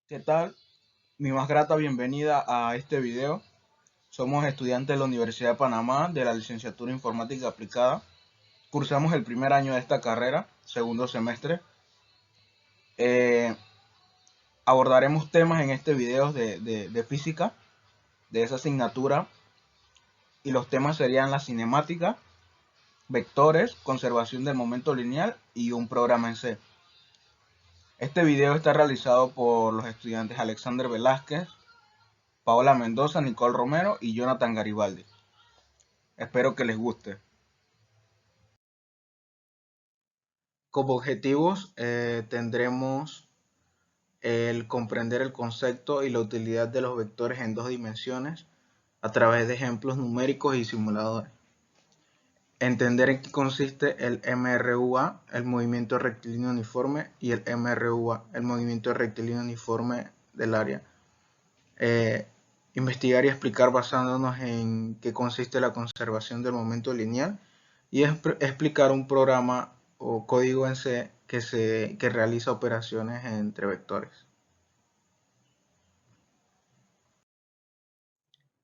¿Qué tal? Mi más grata bienvenida a este video. Somos estudiantes de la Universidad de Panamá de la licenciatura Informática Aplicada. Cursamos el primer año de esta carrera, segundo semestre. Eh, Abordaremos temas en este video de física, de esa asignatura, y los temas serían la cinemática, vectores, conservación del momento lineal y un programa en C. Este video está realizado por los estudiantes Alexander Velázquez, Paola Mendoza, Nicole Romero y Jonathan Garibaldi. Espero que les guste. Como objetivos tendremos el comprender el concepto y la utilidad de los vectores en dos dimensiones a través de ejemplos numéricos y simuladores. Entender en qué consiste el MRUA, el movimiento rectilíneo uniforme, y el MRUA, el movimiento rectilíneo uniforme del área. Investigar y explicar basándonos en qué consiste la conservación del momento lineal y explicar un programa o código en C que realiza operaciones entre vectores.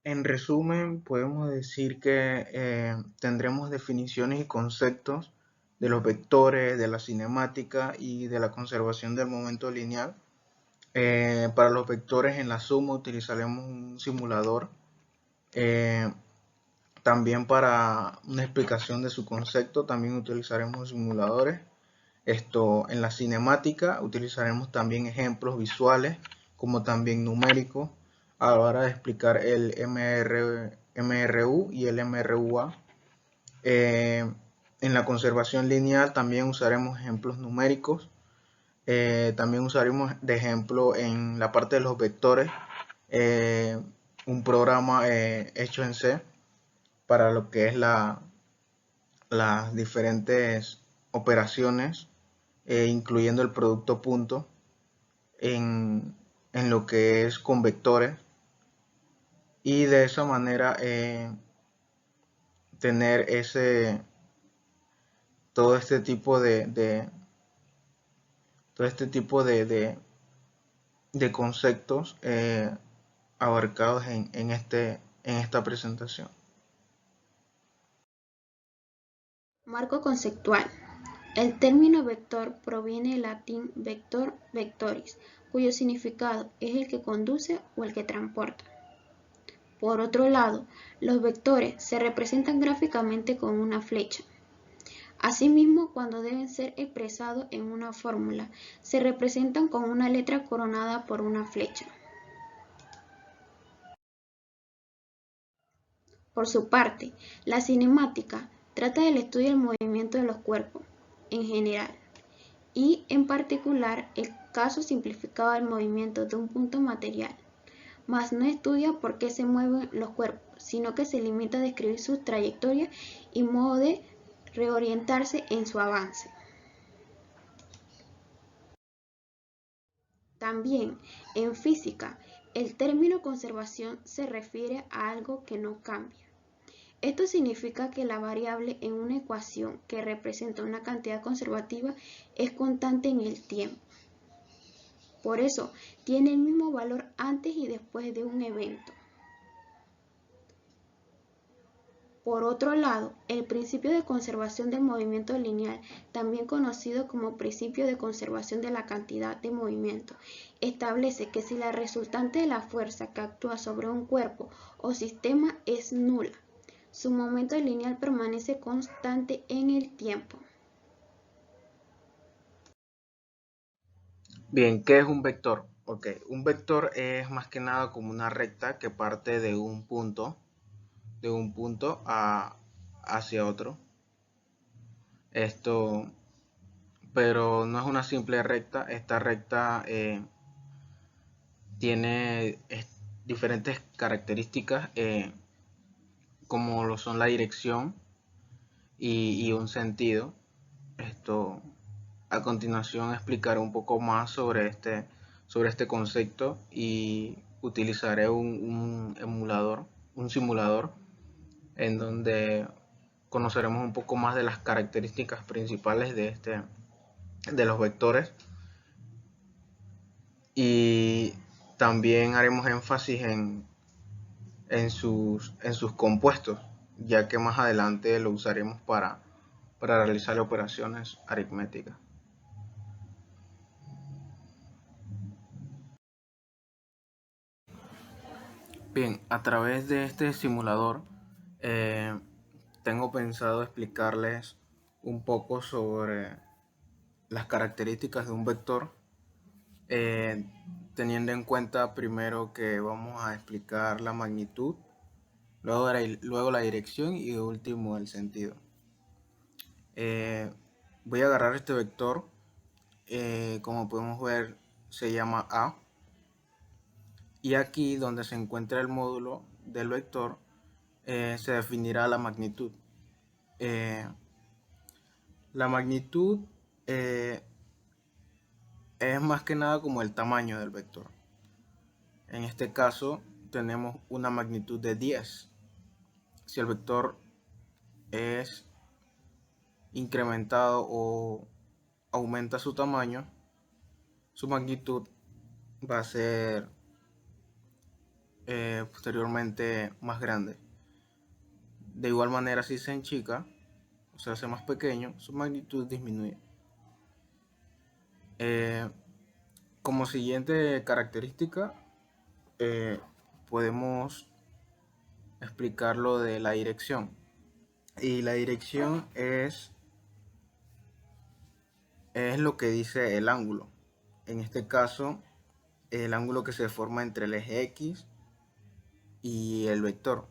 En resumen, podemos decir que tendremos definiciones y conceptos de los vectores, de la cinemática y de la conservación del momento lineal. Para los vectores en la suma utilizaremos un simulador. También para una explicación de su concepto también utilizaremos simuladores. En la cinemática utilizaremos también ejemplos visuales como también numéricos a la hora de explicar el MRU y el MRUA. En la conservación lineal también usaremos ejemplos numéricos. También usaremos de ejemplo en la parte de los vectores un programa hecho en C para lo que es las diferentes operaciones, incluyendo el producto punto en lo que es con vectores, y de esa manera tener todo este tipo de conceptos abarcados en esta presentación. Marco conceptual. El término vector proviene del latín vector vectoris, cuyo significado es el que conduce o el que transporta. Por otro lado, los vectores se representan gráficamente con una flecha. Asimismo, cuando deben ser expresados en una fórmula, se representan con una letra coronada por una flecha. Por su parte, la cinemática trata del estudio del movimiento de los cuerpos, en general, y en particular el caso simplificado del movimiento de un punto material, mas no estudia por qué se mueven los cuerpos, sino que se limita a describir su trayectoria y modo de reorientarse en su avance. También, en física, el término conservación se refiere a algo que no cambia. Esto significa que la variable en una ecuación que representa una cantidad conservativa es constante en el tiempo. Por eso, tiene el mismo valor antes y después de un evento. Por otro lado, el principio de conservación del movimiento lineal, también conocido como principio de conservación de la cantidad de movimiento, establece que si la resultante de la fuerza que actúa sobre un cuerpo o sistema es nula, su momento lineal permanece constante en el tiempo. Bien, ¿qué es un vector? Ok, un vector es más que nada como una recta que parte de un punto hacia otro. Esto, pero no es una simple recta. Esta recta tiene diferentes características, como lo son la dirección y un sentido. Esto, a continuación explicaré un poco más sobre este concepto y utilizaré un emulador, un simulador, en donde conoceremos un poco más de las características principales de los vectores. y también haremos énfasis en sus compuestos, ya que más adelante lo usaremos para realizar operaciones aritméticas. Bien, a través de este simulador tengo pensado explicarles un poco sobre las características de un vector, teniendo en cuenta primero que vamos a explicar la magnitud, luego la dirección y de último el sentido. Voy a agarrar este vector, como podemos ver se llama A, y aquí donde se encuentra el módulo del vector se definirá la magnitud. La magnitud es más que nada como el tamaño del vector. En este caso tenemos una magnitud de 10. Si el vector es incrementado o aumenta su tamaño, su magnitud va a ser posteriormente más grande. De igual manera, si se enchica o se hace más pequeño, su magnitud disminuye. Como siguiente característica, podemos explicar lo de la dirección. Y la dirección es lo que dice el ángulo. En este caso, el ángulo que se forma entre el eje X y el vector.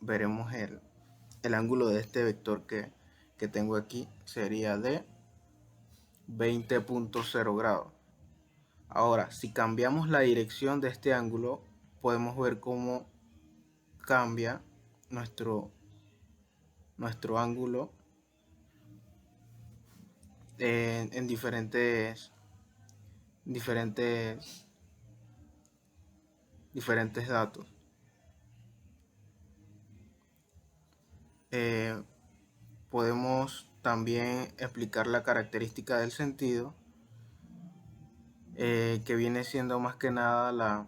Veremos el ángulo de este vector que tengo aquí sería de 20.0 grados. Ahora, si cambiamos la dirección de este ángulo, podemos ver cómo cambia nuestro ángulo en diferentes datos. Podemos también explicar la característica del sentido, que viene siendo más que nada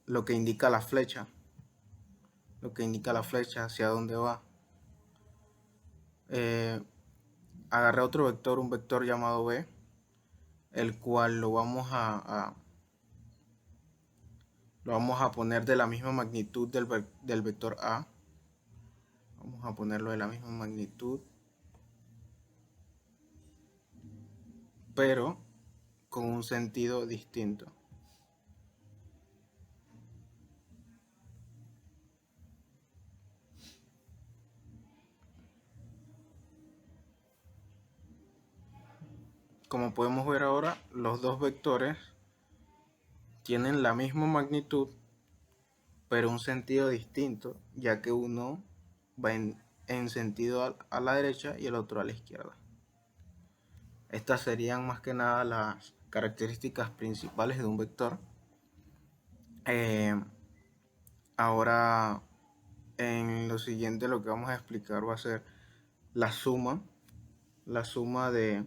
lo que indica la flecha, hacia dónde va. Agarré otro vector, un vector llamado B, el cual lo vamos a poner de la misma magnitud del vector A. Vamos a ponerlo de la misma magnitud, pero con un sentido distinto. Como podemos ver ahora, los dos vectores tienen la misma magnitud, pero un sentido distinto, ya que uno va en sentido a la derecha y el otro a la izquierda. Estas serían más que nada las características principales de un vector. Ahora, en lo siguiente, lo que vamos a explicar va a ser la suma de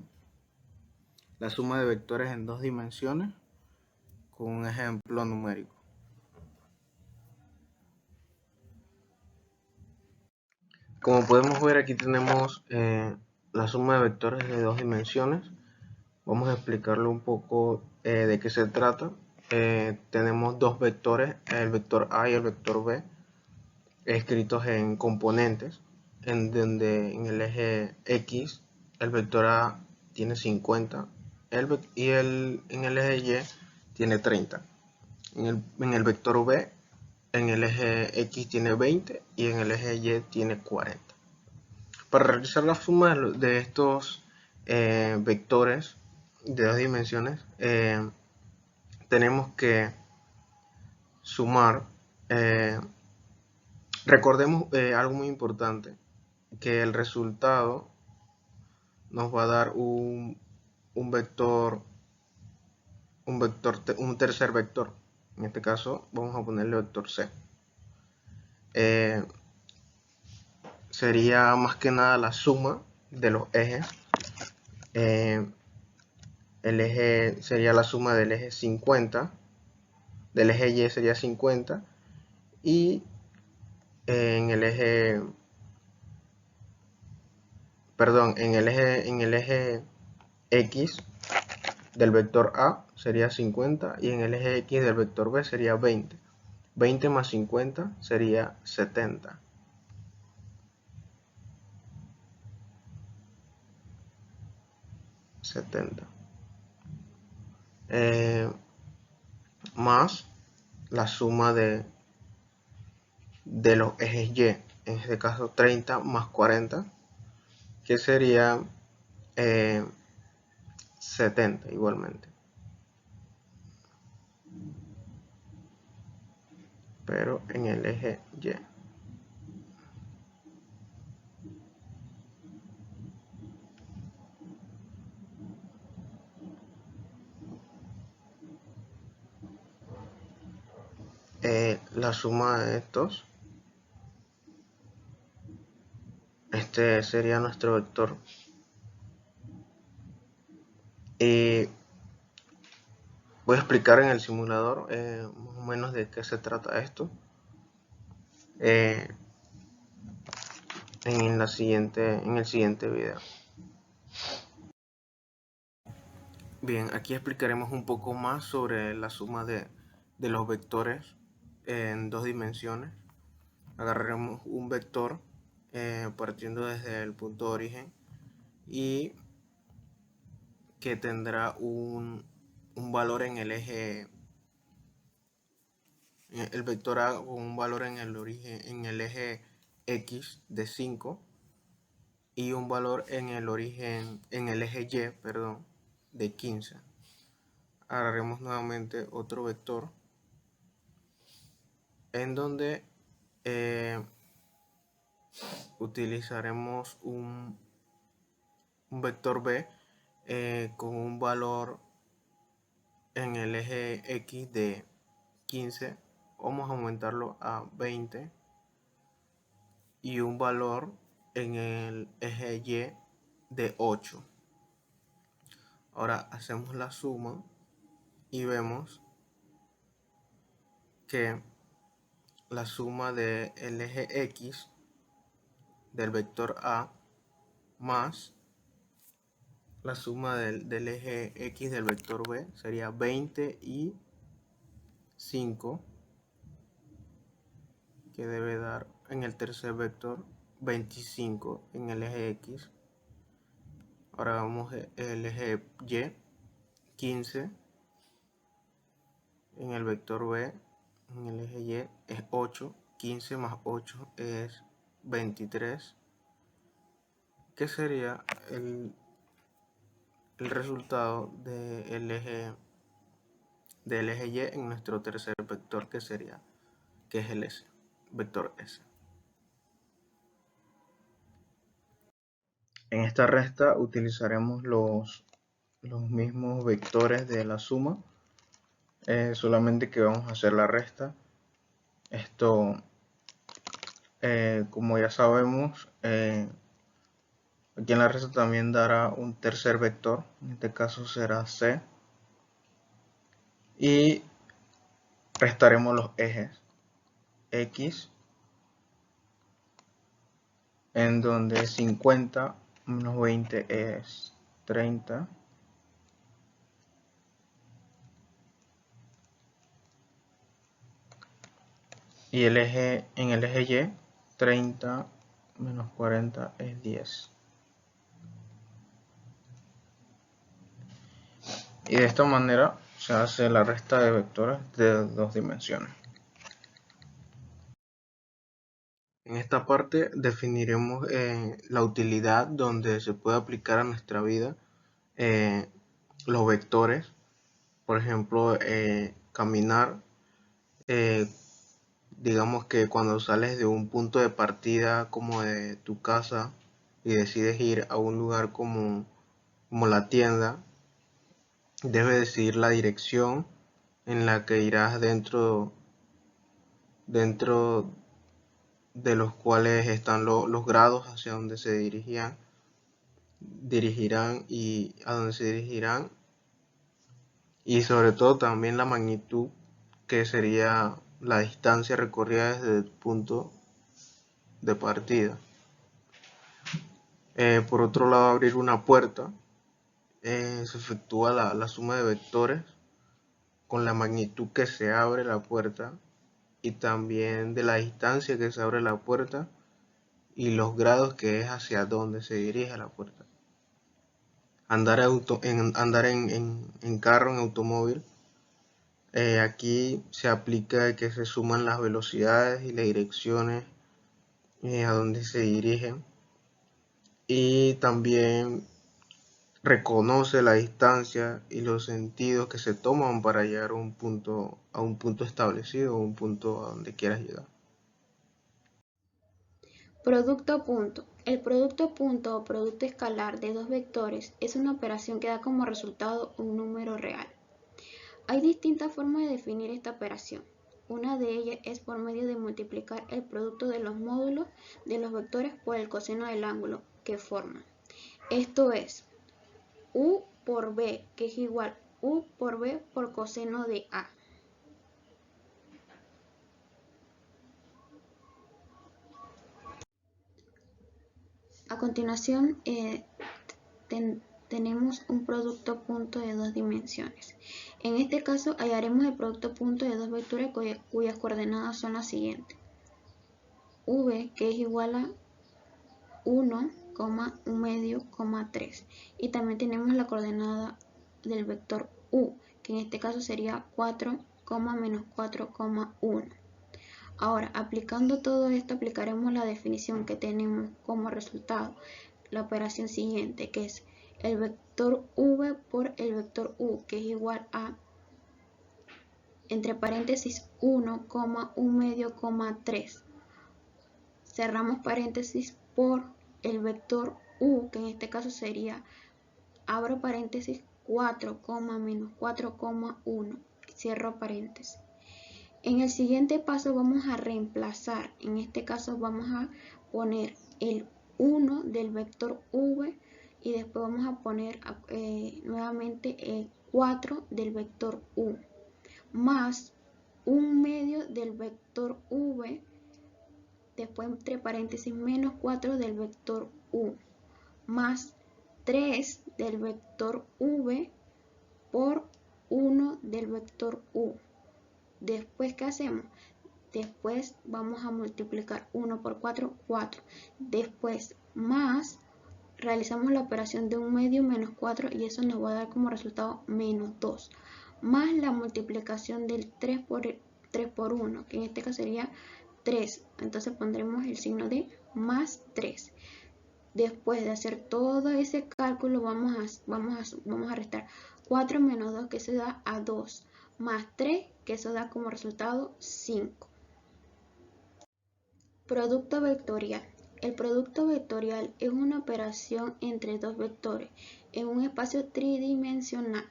vectores en dos dimensiones con un ejemplo numérico. Como podemos ver, aquí tenemos la suma de vectores de dos dimensiones. Vamos a explicarlo un poco de qué se trata. Tenemos dos vectores, el vector A y el vector B, escritos en componentes, en donde en el eje X el vector A tiene 50 y en el eje Y tiene 30. En el vector B, en el eje X tiene 20 y en el eje Y tiene 40. Para realizar la suma de estos vectores de dos dimensiones, tenemos que sumar. Recordemos algo muy importante, que el resultado nos va a dar un tercer vector. En este caso vamos a ponerle vector C. Sería más que nada la suma de los ejes el eje sería la suma del eje 50, del eje Y sería 50, y en el eje, perdón, en el eje X del vector A sería 50 y en el eje X del vector B sería 20. 20 más 50 sería 70. Más la suma de los ejes Y, en este caso 30 más 40, que sería 70 igualmente, pero en el eje Y. La suma de estos, este sería nuestro vector, y voy a explicar en el simulador más o menos de qué se trata esto en el siguiente video. Bien, aquí explicaremos un poco más sobre la suma de los vectores en dos dimensiones. Agarraremos un vector partiendo desde el punto de origen y que tendrá un valor en el eje, el vector A con un valor en el origen, en el eje X de 5 y un valor en el origen, en el eje Y, perdón, de 15. Agarraremos nuevamente otro vector en donde utilizaremos un vector B con un valor en el eje X de 15, vamos a aumentarlo a 20, y un valor en el eje Y de 8. Ahora hacemos la suma y vemos que la suma del eje X del vector A más la suma del eje X del vector B sería 20 y 5, que debe dar en el tercer vector 25 en el eje X. Ahora vamos el eje Y, 15 en el vector B, en el eje Y es 8, 15 más 8 es 23, que sería el resultado del eje Y en nuestro tercer vector, que es el S, vector S. En esta resta utilizaremos los mismos vectores de la suma, solamente que vamos a hacer la resta. Esto, como ya sabemos, aquí en la resta también dará un tercer vector, en este caso será C, y restaremos los ejes X, en donde 50 menos 20 es 30, y en el eje Y 30 menos 40 es 10. Y de esta manera se hace la resta de vectores de dos dimensiones. En esta parte definiremos la utilidad donde se puede aplicar a nuestra vida los vectores. Por ejemplo, caminar, digamos que cuando sales de un punto de partida como de tu casa y decides ir a un lugar como la tienda, debes decidir la dirección en la que irás dentro de los cuales están los grados hacia donde se dirigirán y a donde se dirigirán y sobre todo también la magnitud, que sería la distancia recorrida desde el punto de partida. Por otro lado, abrir una puerta, se efectúa la suma de vectores con la magnitud que se abre la puerta y también de la distancia que se abre la puerta y los grados que es hacia donde se dirige la puerta. Andar en carro, en automóvil, aquí se aplica que se suman las velocidades y las direcciones a donde se dirigen, y también reconoce la distancia y los sentidos que se toman para llegar a un punto establecido o un punto a donde quieras llegar. Producto punto. El producto punto o producto escalar de dos vectores es una operación que da como resultado un número real. Hay distintas formas de definir esta operación. Una de ellas es por medio de multiplicar el producto de los módulos de los vectores por el coseno del ángulo que forman. Esto es u por b, que es igual u por b por coseno de a. A continuación, tenemos un producto punto de dos dimensiones. En este caso hallaremos el producto punto de dos vectores cuyas coordenadas son las siguientes. V, que es igual a 1, 1 medio, 3. Y también tenemos la coordenada del vector U, que en este caso sería 4, menos 4, 1. Ahora, aplicando todo esto, aplicaremos la definición que tenemos como resultado, la operación siguiente, que es el vector v por el vector u, que es igual a, entre paréntesis, 1, 1 medio, 3. Cerramos paréntesis por el vector u, que en este caso sería, abro paréntesis, 4, menos 4, 1. Cierro paréntesis. En el siguiente paso vamos a reemplazar, en este caso vamos a poner el 1 del vector v y después vamos a poner nuevamente el 4 del vector u más 1 medio del vector v, después entre paréntesis menos 4 del vector u más 3 del vector v por 1 del vector u. Después, ¿qué hacemos? Después vamos a multiplicar 1 por 4, 4. Después, más, realizamos la operación de 1 medio menos 4 y eso nos va a dar como resultado menos 2. Más la multiplicación del 3 por 1, que en este caso sería 3. Entonces pondremos el signo de más 3. Después de hacer todo ese cálculo, vamos a restar 4 menos 2, que se da a 2, más 3, que eso da como resultado 5. Producto vectorial. El producto vectorial es una operación entre dos vectores en un espacio tridimensional.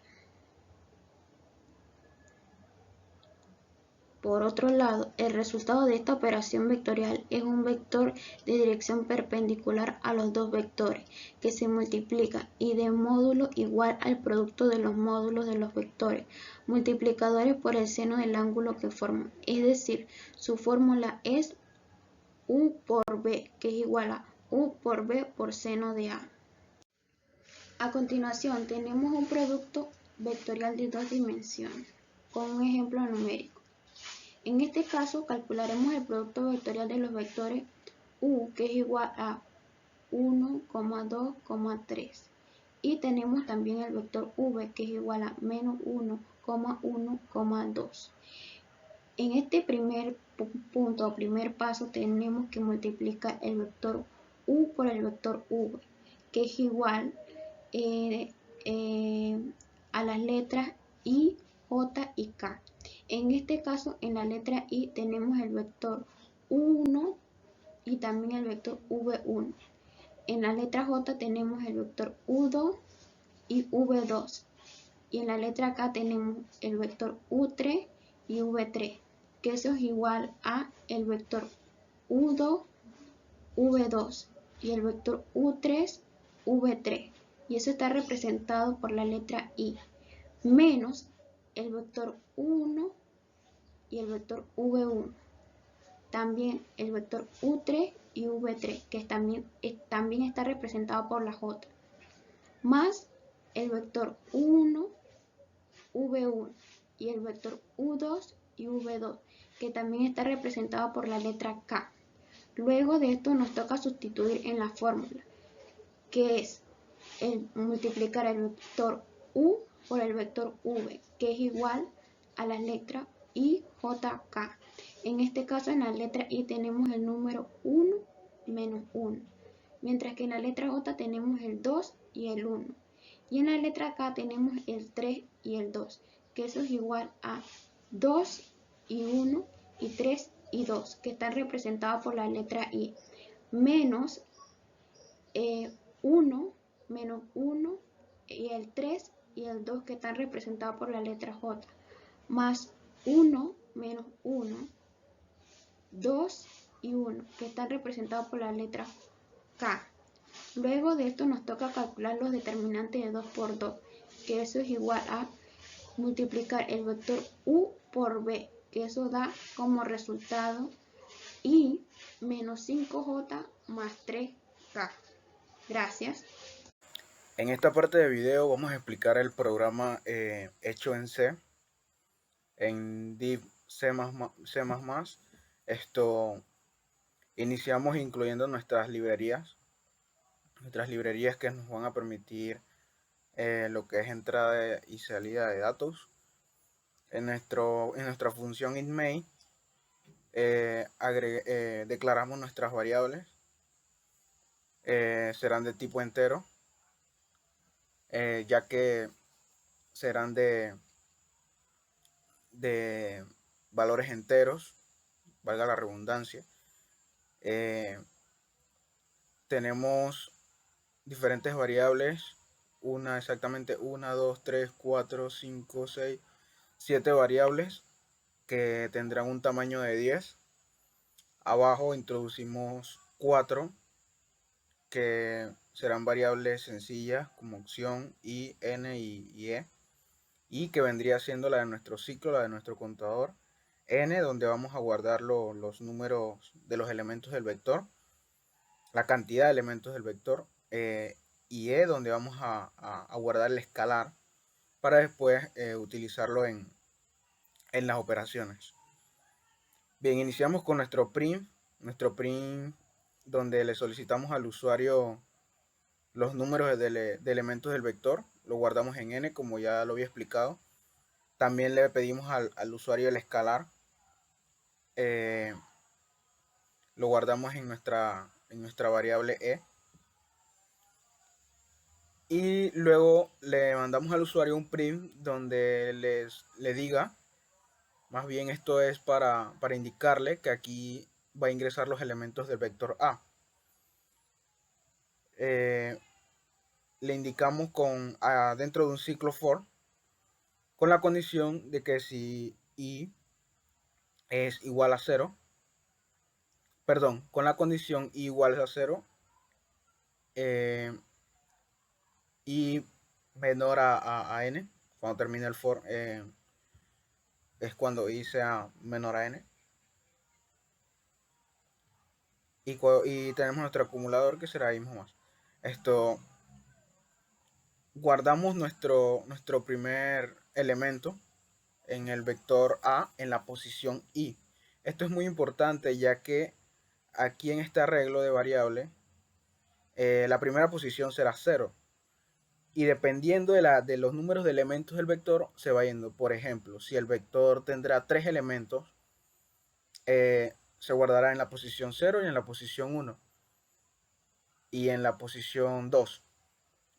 Por otro lado, el resultado de esta operación vectorial es un vector de dirección perpendicular a los dos vectores que se multiplican y de módulo igual al producto de los módulos de los vectores multiplicadores por el seno del ángulo que forman. Es decir, su fórmula es u por b, que es igual a u por b por seno de a. A continuación, tenemos un producto vectorial de dos dimensiones con un ejemplo numérico. En este caso, calcularemos el producto vectorial de los vectores u, que es igual a 1, 2, 3. Y tenemos también el vector v, que es igual a menos 1, 1, 2. En este primer punto o primer paso tenemos que multiplicar el vector u por el vector v, que es igual a las letras i, j y k. En este caso, en la letra i tenemos el vector 1 y también el vector v1. En la letra j tenemos el vector u2 y v2. Y en la letra k tenemos el vector u3 y v3, que eso es igual a el vector u2, v2 y el vector u3, v3. Y eso está representado por la letra i, menos el vector U1 y el vector V1. También el vector U3 y V3, que también está representado por la J, más el vector U1, V1 y el vector U2 y V2, que también está representado por la letra K. Luego de esto nos toca sustituir en la fórmula, que es multiplicar el vector U por el vector V, que es igual a la letra IJK. En este caso, en la letra I tenemos el número 1 menos 1, mientras que en la letra J tenemos el 2 y el 1. Y en la letra K tenemos el 3 y el 2, que eso es igual a 2 y 1 y 3 y 2, que están representados por la letra I, menos 1 menos 1 y el 3 y el 2, que están representados por la letra J, más 1 menos 1, 2 y 1, que están representados por la letra K. Luego de esto nos toca calcular los determinantes de 2 por 2, que eso es igual a multiplicar el vector U por B, que eso da como resultado I menos 5J más 3K. Gracias. En esta parte del video vamos a explicar el programa hecho en C, en div C++. Iniciamos incluyendo nuestras librerías que nos van a permitir lo que es entrada y salida de datos. En nuestra función inMain declaramos nuestras variables, serán de tipo entero, ya que serán de valores enteros, valga la redundancia. Tenemos diferentes variables, exactamente 1, 2, 3, 4, 5, 6, 7 variables que tendrán un tamaño de 10. Abajo introducimos 4 que serán variables sencillas como opción, i, n y e, y que vendría siendo la de nuestro ciclo, la de nuestro contador, n, donde vamos a guardar los números de los elementos del vector, la cantidad de elementos del vector, y e, donde vamos a guardar el escalar para después utilizarlo en las operaciones. Bien, iniciamos con nuestro print donde le solicitamos al usuario los números de elementos del vector, lo guardamos en n como ya lo había explicado. También le pedimos al usuario el escalar, lo guardamos en nuestra variable e, y luego le mandamos al usuario un print donde le diga, más bien esto es para indicarle que aquí va a ingresar los elementos del vector a. Le indicamos dentro de un ciclo for, con la condición de que si i es igual a 0, con la condición i igual a 0, y menor a n, cuando termine el for, es cuando i sea menor a n. Y tenemos nuestro acumulador, que será i más. Guardamos nuestro primer elemento en el vector a en la posición i. Esto es muy importante, ya que aquí en este arreglo de variable la primera posición será 0, y dependiendo de los números de elementos del vector se va yendo. Por ejemplo, si el vector tendrá 3 elementos, se guardará en la posición 0 y en la posición 1 y en la posición 2.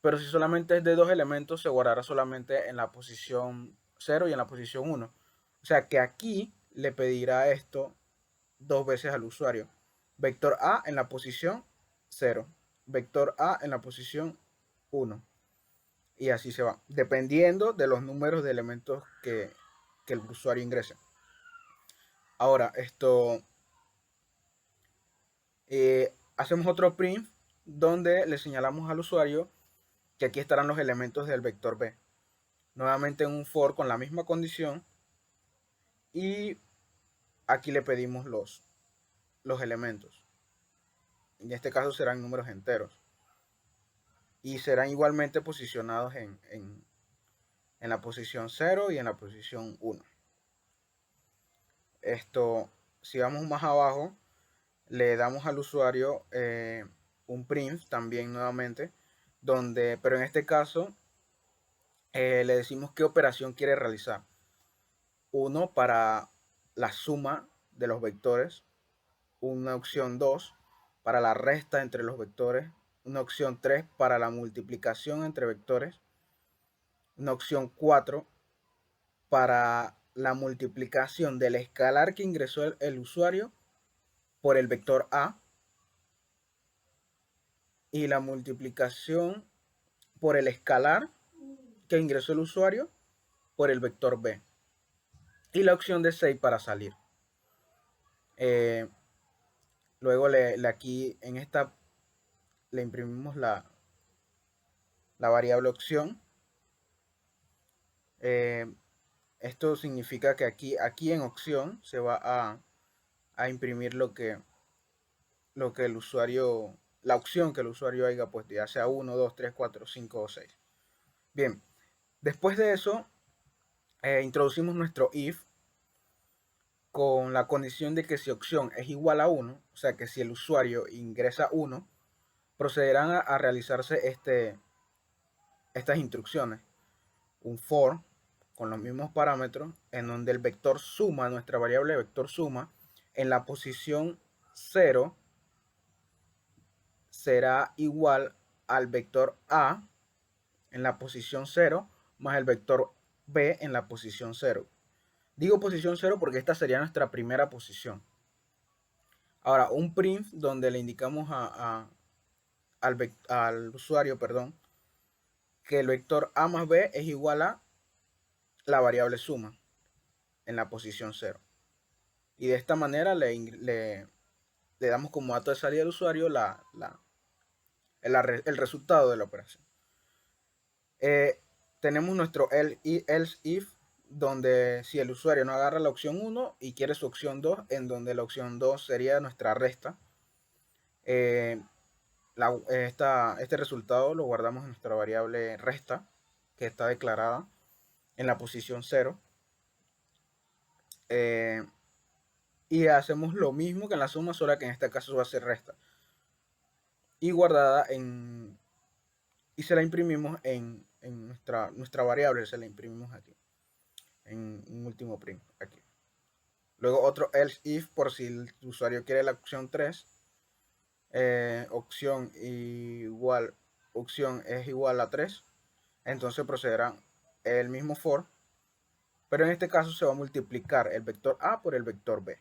Pero si solamente es de 2 elementos, se guardará solamente en la posición 0 y en la posición 1. O sea que aquí le pedirá esto 2 veces al usuario. Vector A en la posición 0, vector A en la posición 1. Y así se va, dependiendo de los números de elementos que el usuario ingrese. Ahora, hacemos otro print donde le señalamos al usuario que aquí estarán los elementos del vector B. nuevamente en un for con la misma condición, y aquí le pedimos los elementos. En este caso serán números enteros y serán igualmente posicionados en la posición 0 y en la posición 1. Esto, si vamos más abajo, le damos al usuario un print también nuevamente, pero en este caso le decimos qué operación quiere realizar. 1 para la suma de los vectores, una opción 2 para la resta entre los vectores, una opción 3 para la multiplicación entre vectores, una opción 4 para la multiplicación del escalar que ingresó el usuario por el vector A, y la multiplicación por el escalar que ingresó el usuario por el vector B, y la opción de 6 para salir. Luego aquí en esta le imprimimos la variable opción. Esto significa que aquí en opción se va a imprimir lo que el usuario, la opción que el usuario haya puesto, ya sea 1, 2, 3, 4, 5 o 6. Bien, después de eso introducimos nuestro if con la condición de que si opción es igual a 1, o sea que si el usuario ingresa 1, procederán a realizarse estas instrucciones. Un for con los mismos parámetros, en donde el vector suma, nuestra variable vector suma, en la posición 0 será igual al vector A en la posición 0 más el vector B en la posición 0. Digo posición 0 porque esta sería nuestra primera posición. Ahora, un print donde le indicamos al usuario, que el vector A más B es igual a la variable suma en la posición 0. Y de esta manera le damos como dato de salida al usuario el resultado de la operación. Tenemos nuestro else if, donde si el usuario no agarra la opción 1 y quiere su opción 2, en donde la opción 2 sería nuestra resta, este resultado lo guardamos en nuestra variable resta, que está declarada en la posición 0. Y hacemos lo mismo que en la suma, solo que en este caso va a ser resta. Y guardada y se la imprimimos en nuestra variable, se la imprimimos aquí, en un último print, aquí. Luego otro else if por si el usuario quiere la opción 3. Opción es igual a 3. Entonces procederá el mismo for, pero en este caso se va a multiplicar el vector A por el vector B.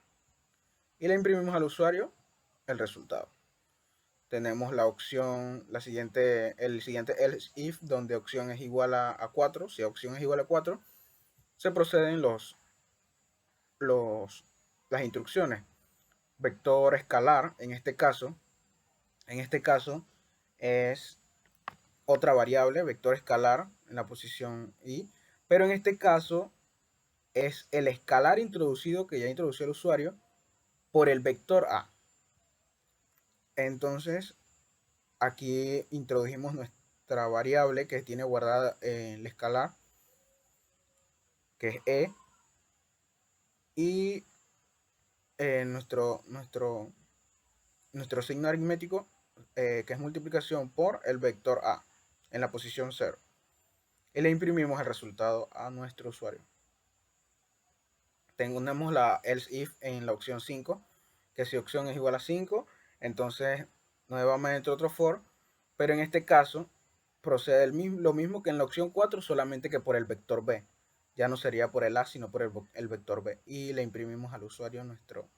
Y le imprimimos al usuario el resultado. Tenemos la opción, el siguiente else if, donde opción es igual a 4. Si opción es igual a 4, se proceden las instrucciones. Vector escalar, en este caso es otra variable, vector escalar, en la posición i, pero en este caso es el escalar introducido, que ya introdució el usuario, por el vector a. Entonces aquí introdujimos nuestra variable que tiene guardada el escalar, que es e, y nuestro signo aritmético, que es multiplicación por el vector a en la posición 0, y le imprimimos el resultado a nuestro usuario. Tenemos la else if en la opción 5, que si opción es igual a 5, entonces nuevamente otro for, pero en este caso procede lo mismo que en la opción 4, solamente que por el vector b. Ya no sería por el a, sino por el vector b, y le imprimimos al usuario nuestro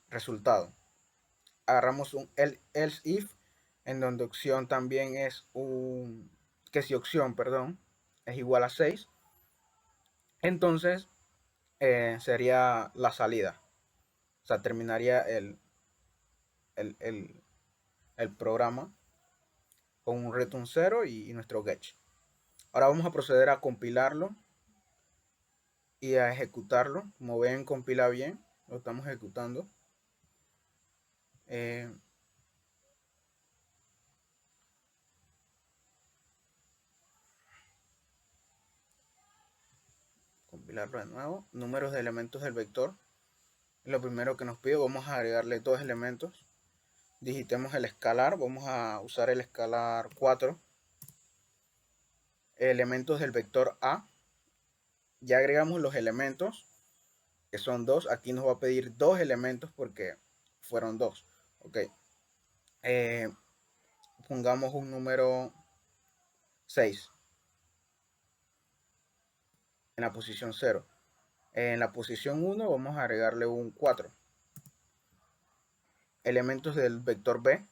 resultado. Agarramos un else if, en donde opción también es que si opción, es igual a 6, entonces sería la salida. O sea, terminaría el programa con un return 0 y nuestro get. Ahora vamos a proceder a compilarlo y a ejecutarlo. Como ven, compila bien, lo estamos ejecutando. Compilarlo de nuevo. Números de elementos del vector. Lo primero que nos pide, vamos a agregarle dos elementos. Digitemos el escalar, vamos a usar el escalar 4. Elementos del vector A. Ya agregamos los elementos, que son 2. Aquí nos va a pedir dos elementos porque fueron 2. Ok. Pongamos un número 6 en la posición 0. En la posición 1 vamos a agregarle un 4. Elementos del vector B.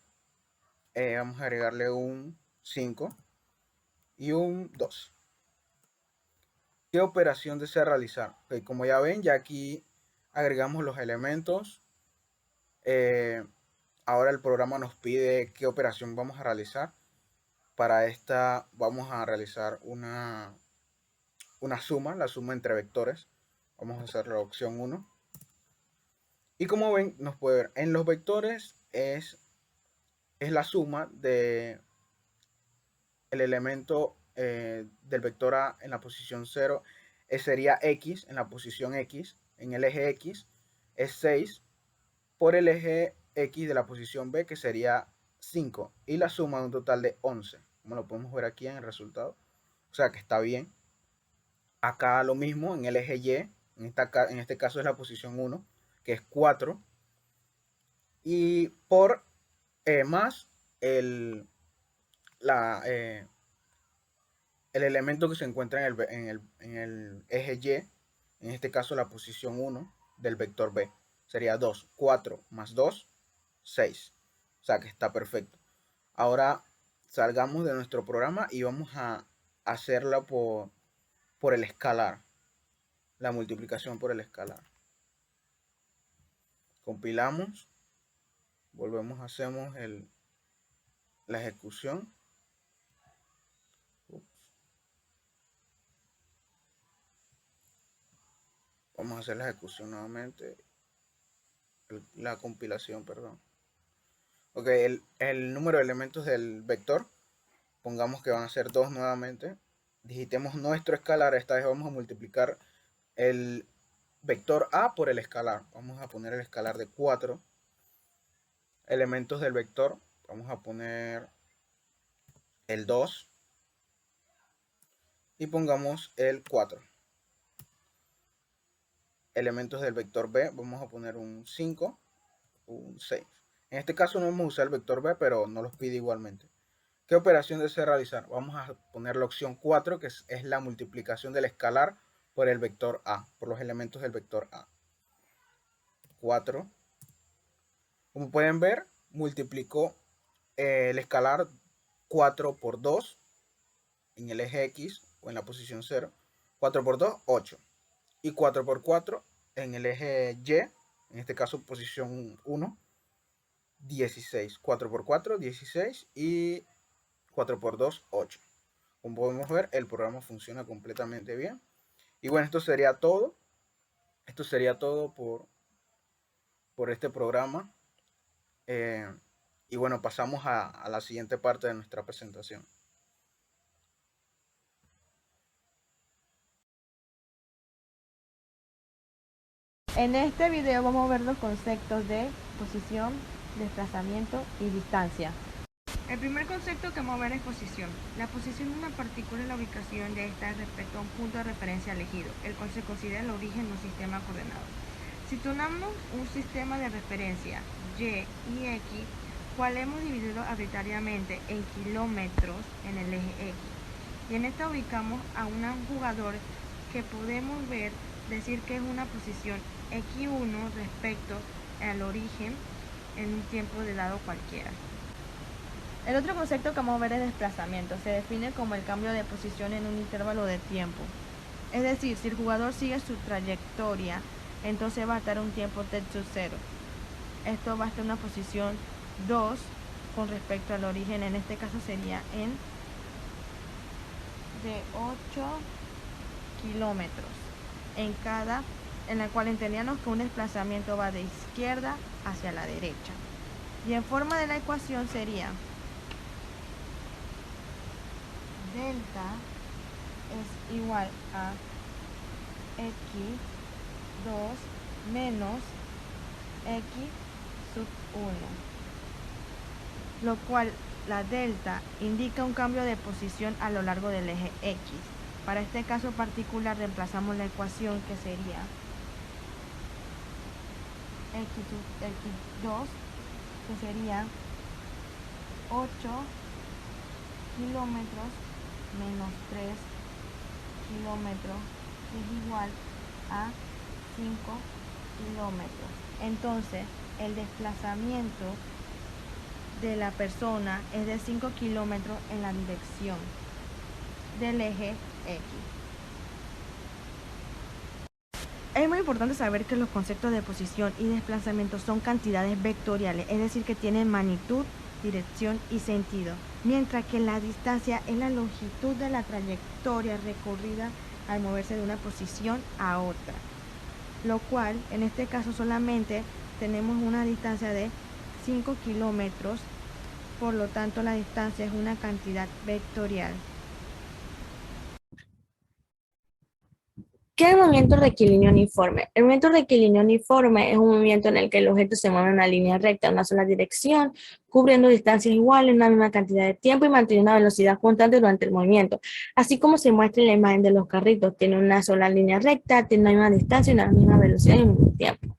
Vamos a agregarle un 5 y un 2. ¿Qué operación desea realizar? Okay, como ya ven, ya aquí agregamos los elementos. Ahora el programa nos pide qué operación vamos a realizar. Para esta vamos a realizar una suma, la suma entre vectores. Vamos a hacer la opción 1. Y como ven, nos puede ver en los vectores es la suma de el elemento del vector A en la posición 0 sería X en la posición X, en el eje X es 6 por el eje X de la posición B, que sería 5, y la suma de un total de 11, como lo podemos ver aquí en el resultado. O sea que está bien. Acá lo mismo en el eje Y, en este caso es la posición 1, que es 4, y por más el elemento que se encuentra en el eje Y, en este caso la posición 1 del vector B, sería 2, 4 más 2, 6. O sea que está perfecto. Ahora salgamos de nuestro programa y vamos a hacerla por el escalar, la multiplicación por el escalar. Compilamos, volvemos, hacemos la ejecución. Vamos a hacer la ejecución nuevamente, la compilación, perdón. Ok, el número de elementos del vector, pongamos que van a ser 2 nuevamente. Digitemos nuestro escalar, esta vez vamos a multiplicar el vector A por el escalar. Vamos a poner el escalar de 4. Elementos del vector, vamos a poner el 2 y pongamos el 4. Elementos del vector B, vamos a poner un 5, un 6. En este caso no vamos a usar el vector B, pero no los pide igualmente. ¿Qué operación desea realizar? Vamos a poner la opción 4, que es la multiplicación del escalar por el vector A, por los elementos del vector A. 4. Como pueden ver, multiplicó el escalar 4 por 2 en el eje X o en la posición 0. 4 por 2, 8. Y 4 por 4 en el eje Y, en este caso posición 1, 16. 4 por 4, 16 y 4 por 2, 8. Como podemos ver, el programa funciona completamente bien. Y bueno, esto sería todo. Esto sería todo por este programa. Y bueno, pasamos a la siguiente parte de nuestra presentación. En este video vamos a ver los conceptos de posición, desplazamiento y distancia. El primer concepto que vamos a ver es posición. La posición de una partícula es la ubicación de esta respecto a un punto de referencia elegido, el cual se considera el origen de un sistema coordenado. Situamos un sistema de referencia Y y X, cual hemos dividido arbitrariamente en kilómetros en el eje X. Y en esta ubicamos a un jugador que podemos decir que es una posición X1 respecto al origen en un tiempo de dado cualquiera. El otro concepto que vamos a ver es desplazamiento. Se define como el cambio de posición en un intervalo de tiempo. Es decir, si el jugador sigue su trayectoria, entonces va a estar un tiempo t sub 0. Esto va a estar en una posición 2 con respecto al origen, en este caso sería de 8 kilómetros en la cual entendíamos que un desplazamiento va de izquierda hacia la derecha. Y en forma de la ecuación sería delta es igual a x2 menos x sub 1, lo cual la delta indica un cambio de posición a lo largo del eje x. Para este caso particular reemplazamos la ecuación que sería x2, que sería 8 kilómetros menos 3 kilómetros, que es igual a 5 kilómetros. Entonces, el desplazamiento de la persona es de 5 kilómetros en la dirección del eje X. Es muy importante saber que los conceptos de posición y desplazamiento son cantidades vectoriales, es decir, que tienen magnitud, dirección y sentido, mientras que la distancia es la longitud de la trayectoria recorrida al moverse de una posición a otra, lo cual en este caso solamente tenemos una distancia de 5 kilómetros, por lo tanto la distancia es una cantidad vectorial. ¿Qué es el movimiento rectilíneo uniforme? El movimiento rectilíneo uniforme es un movimiento en el que el objeto se mueve en una línea recta en una sola dirección, cubriendo distancias iguales en una misma cantidad de tiempo y manteniendo una velocidad constante durante el movimiento. Así como se muestra en la imagen de los carritos, tiene una sola línea recta, tiene una misma distancia y una misma velocidad y un mismo tiempo.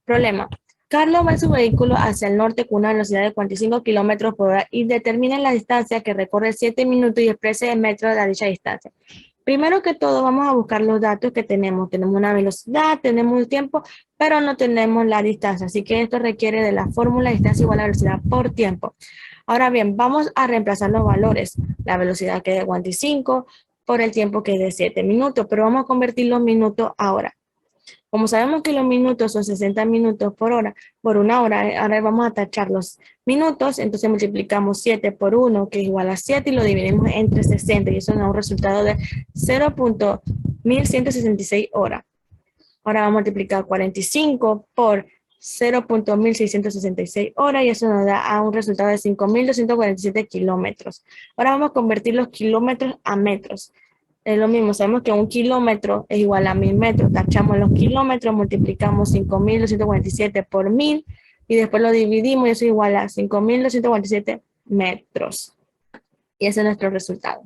Problema. Carlos va en su vehículo hacia el norte con una velocidad de 45 kilómetros por hora y determina la distancia que recorre 7 minutos y expresa en metros de dicha distancia. Primero que todo, vamos a buscar los datos que tenemos. Tenemos una velocidad, tenemos el tiempo, pero no tenemos la distancia. Así que esto requiere de la fórmula distancia igual a velocidad por tiempo. Ahora bien, vamos a reemplazar los valores. La velocidad que es de 45 por el tiempo que es de 7 minutos, pero vamos a convertir los minutos ahora. Como sabemos que los minutos son 60 minutos por una hora, ahora vamos a tachar los minutos, entonces multiplicamos 7 por 1, que es igual a 7, y lo dividimos entre 60, y eso nos da un resultado de 0.1166 horas. Ahora vamos a multiplicar 45 por 0.1666 horas, y eso nos da un resultado de 5.247 kilómetros. Ahora vamos a convertir los kilómetros a metros. Es lo mismo, sabemos que 1 kilómetro es igual a 1000 metros, tachamos los kilómetros, multiplicamos 5.247 por 1000 y después lo dividimos y eso es igual a 5.247 metros. Y ese es nuestro resultado.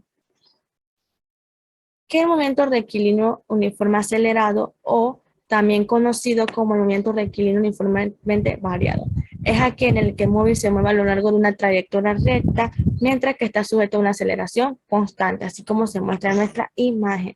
¿Qué es el movimiento rectilíneo uniforme acelerado o también conocido como el movimiento rectilíneo uniformemente variado? Es aquel en el que el móvil se mueve a lo largo de una trayectoria recta mientras que está sujeto a una aceleración constante, así como se muestra en nuestra imagen.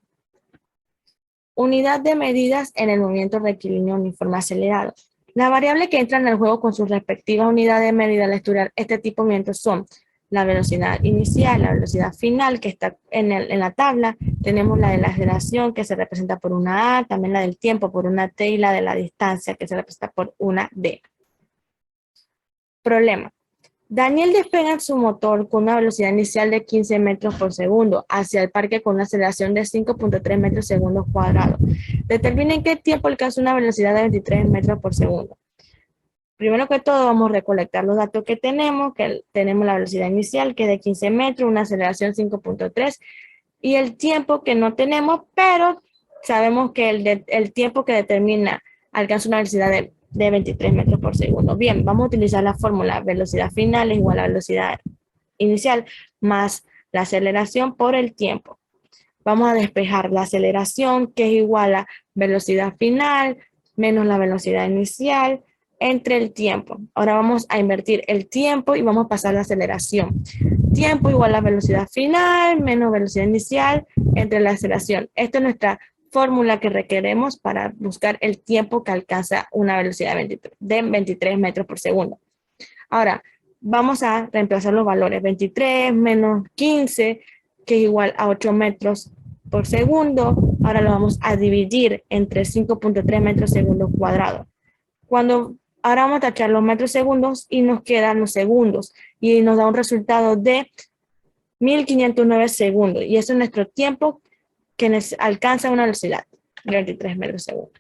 Unidad de medidas en el movimiento rectilíneo uniforme acelerado. Las variables que entran en el juego con sus respectivas unidades de medida al estudiar este tipo de movimientos son la velocidad inicial, la velocidad final que está en la tabla, tenemos la de la aceleración que se representa por una A, también la del tiempo por una T y la de la distancia que se representa por una D. Problema. Daniel despega su motor con una velocidad inicial de 15 metros por segundo hacia el parque con una aceleración de 5.3 metros segundos cuadrados. Determina en qué tiempo alcanza una velocidad de 23 metros por segundo. Primero que todo vamos a recolectar los datos que tenemos la velocidad inicial que es de 15 metros, una aceleración 5.3 y el tiempo que no tenemos, pero sabemos que el tiempo que determina alcanza una velocidad de 23 metros por segundo. Bien, vamos a utilizar la fórmula velocidad final es igual a velocidad inicial más la aceleración por el tiempo. Vamos a despejar la aceleración que es igual a velocidad final menos la velocidad inicial entre el tiempo. Ahora vamos a invertir el tiempo y vamos a pasar la aceleración. Tiempo igual a velocidad final menos velocidad inicial entre la aceleración. Esta es nuestra fórmula que requeremos para buscar el tiempo que alcanza una velocidad de 23 metros por segundo. Ahora, vamos a reemplazar los valores. 23 menos 15, que es igual a 8 metros por segundo. Ahora lo vamos a dividir entre 5.3 metros segundos cuadrados. Ahora vamos a tachar los metros segundos y nos quedan los segundos. Y nos da un resultado de 1509 segundos. Y eso es nuestro tiempo que alcanza una velocidad de 23 metros segundo.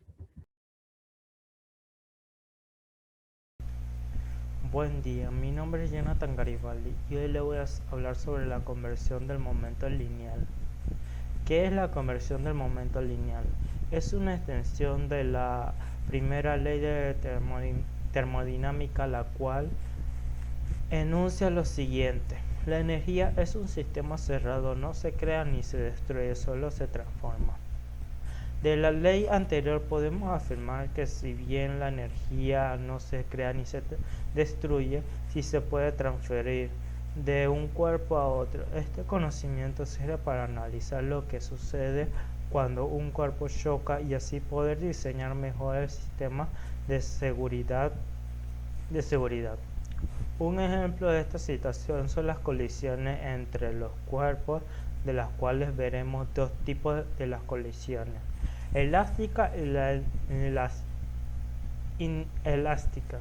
Buen día, mi nombre es Jonathan Garibaldi y hoy le voy a hablar sobre la conversión del momento lineal. ¿Qué es la conversión del momento lineal? Es una extensión de la primera ley de termodinámica, la cual enuncia lo siguiente: la energía es un sistema cerrado, no se crea ni se destruye, solo se transforma. De la ley anterior podemos afirmar que si bien la energía no se crea ni se destruye, sí se puede transferir de un cuerpo a otro. Este conocimiento sirve para analizar lo que sucede cuando un cuerpo choca y así poder diseñar mejor el sistema de seguridad. Un ejemplo de esta situación son las colisiones entre los cuerpos, de las cuales veremos dos tipos de las colisiones: elástica y la inelástica.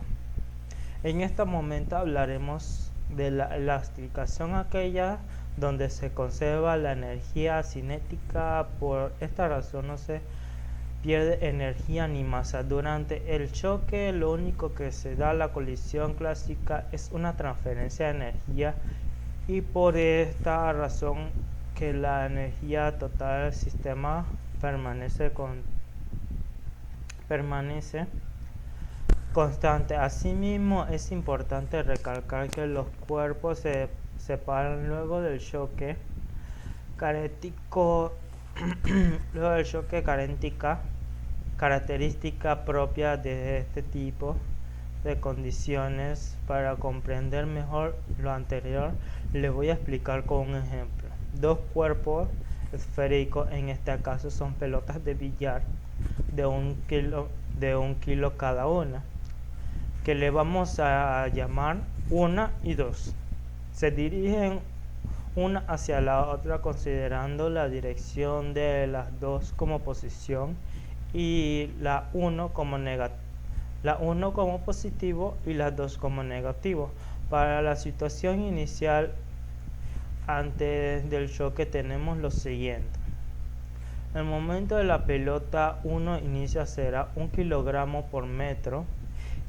En este momento hablaremos de la elástica. Son aquellas donde se conserva la energía cinética. Por esta razón no se pierde energía ni masa. Durante el choque, lo único que se da la colisión clásica es una transferencia de energía, y por esta razón que la energía total del sistema permanece constante. Asimismo, es importante recalcar que los cuerpos se separan luego del choque característica propia de este tipo de condiciones. Para comprender mejor lo anterior, les voy a explicar con un ejemplo. Dos cuerpos esféricos, en este caso son pelotas de billar de un kilo cada una, que le vamos a llamar 1 y 2. Se dirigen una hacia la otra considerando la dirección de las dos como posición y la 1 como positivo y las 2 como negativo. Para la situación inicial antes del choque tenemos lo siguiente: el momento de la pelota 1 inicia será 1 kilogramo por metro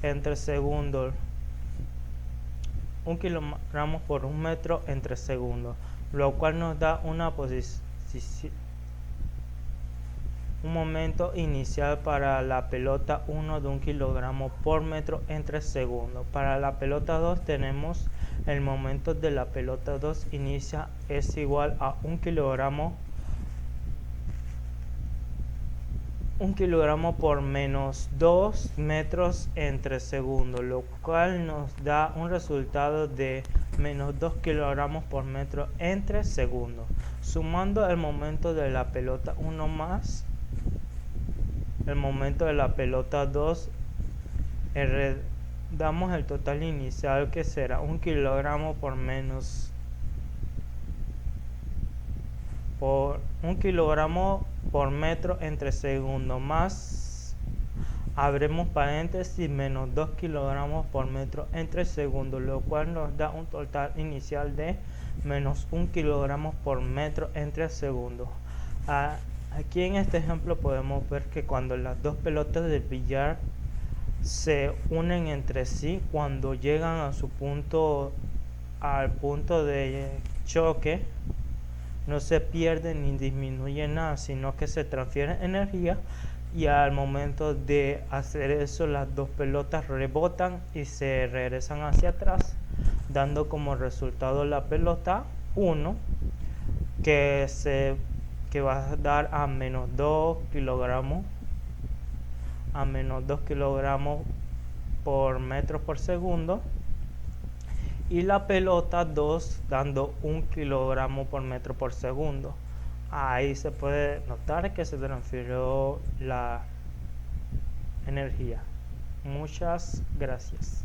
entre segundos, 1 kilogramo por un metro entre segundos, lo cual nos da un momento inicial para la pelota 1 de 1 kilogramo por metro entre segundos. Para la pelota 2 tenemos el momento de la pelota 2 inicia es igual a 1 kilogramo por menos 2 metros entre segundos, lo cual nos da un resultado de menos 2 kilogramos por metro entre segundos. Sumando el momento de la pelota 1 más el momento de la pelota 2, damos el total inicial, que será 1 kilogramo por 1 kilogramo por metro entre segundos, más abremos paréntesis menos 2 kilogramos por metro entre segundos, lo cual nos da un total inicial de menos 1 kilogramo por metro entre segundos. Aquí en este ejemplo podemos ver que cuando las dos pelotas de billar se unen entre sí, cuando llegan a al punto de choque, no se pierde ni disminuye nada, sino que se transfiere energía, y al momento de hacer eso las dos pelotas rebotan y se regresan hacia atrás, dando como resultado la pelota 1, que va a dar a menos 2 kilogramos por metro por segundo, y la pelota 2 dando 1 kilogramo por metro por segundo. Ahí se puede notar que se transfirió la energía. Muchas gracias.